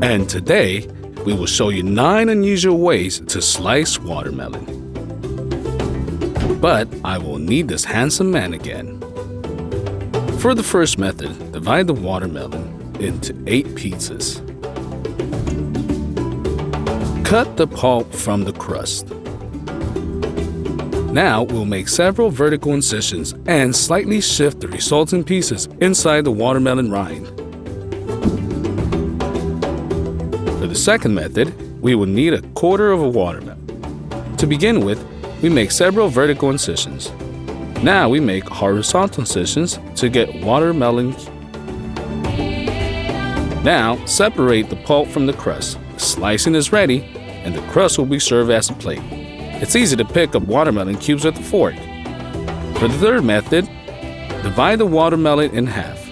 And today, we will show you 9 unusual ways to slice watermelon. But I will need this handsome man again. For the first method, divide the watermelon into 8 pieces. Cut the pulp from the crust. Now we'll make several vertical incisions and slightly shift the resulting pieces inside the watermelon rind. For the second method, we will need a quarter of a watermelon. To begin with, we make several vertical incisions. Now we make horizontal incisions to get watermelon. Now separate the pulp from the crust. The slicing is ready, and the crust will be served as a plate. It's easy to pick up watermelon cubes with a fork. For the third method, divide the watermelon in half.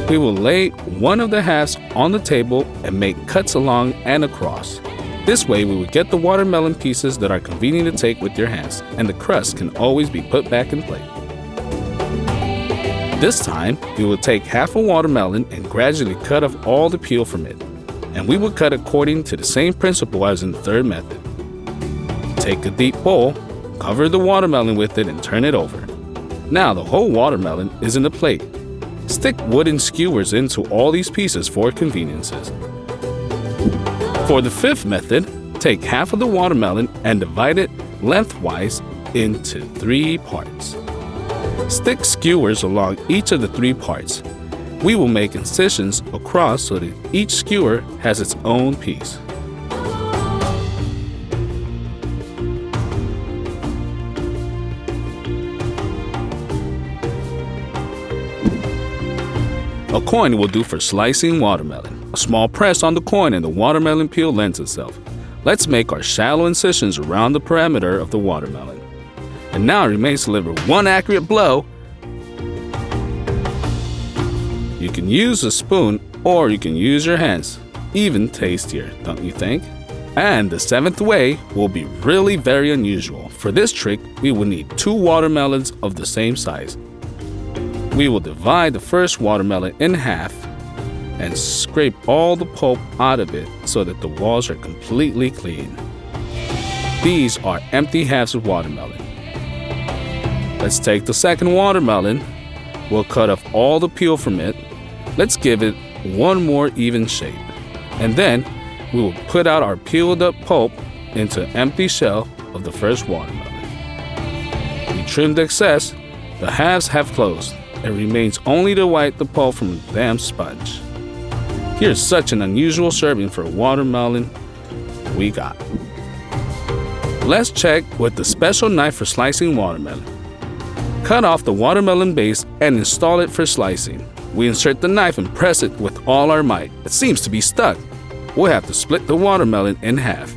We will lay one of the halves on the table and make cuts along and across. This way we will get the watermelon pieces that are convenient to take with your hands, and the crust can always be put back in place. This time, we will take half a watermelon and gradually cut off all the peel from it. And we will cut according to the same principle as in the third method. Take a deep bowl, cover the watermelon with it and turn it over. Now the whole watermelon is in the plate. Stick wooden skewers into all these pieces for conveniences. For the fifth method, take half of the watermelon and divide it lengthwise into 3 parts. Stick skewers along each of the 3 parts. We will make incisions across so that each skewer has its own piece. A coin will do for slicing watermelon. A small press on the coin and the watermelon peel lends itself. Let's make our shallow incisions around the perimeter of the watermelon. And now it remains to deliver one accurate blow. You can use a spoon or you can use your hands. Even tastier, don't you think? And the 7th way will be really very unusual. For this trick, we will need 2 watermelons of the same size. We will divide the first watermelon in half and scrape all the pulp out of it so that the walls are completely clean. These are empty halves of watermelon. Let's take the second watermelon. We'll cut off all the peel from it. Let's give it one more even shape. And then we will put out our peeled up pulp into an empty shell of the first watermelon. We trim the excess. The halves have closed. It remains only to wipe the pulp from a damp sponge. Here's such an unusual serving for watermelon we got. Let's check with the special knife for slicing watermelon. Cut off the watermelon base and install it for slicing. We insert the knife and press it with all our might. It seems to be stuck. We'll have to split the watermelon in half.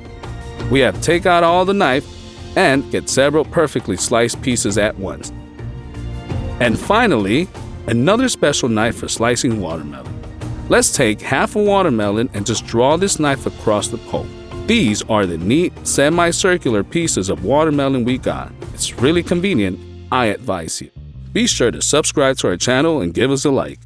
We have to take out all the knife and get several perfectly sliced pieces at once. And finally, another special knife for slicing watermelon. Let's take half a watermelon and just draw this knife across the pulp. These are the neat semicircular pieces of watermelon we got. It's really convenient. I advise you. Be sure to subscribe to our channel and give us a like.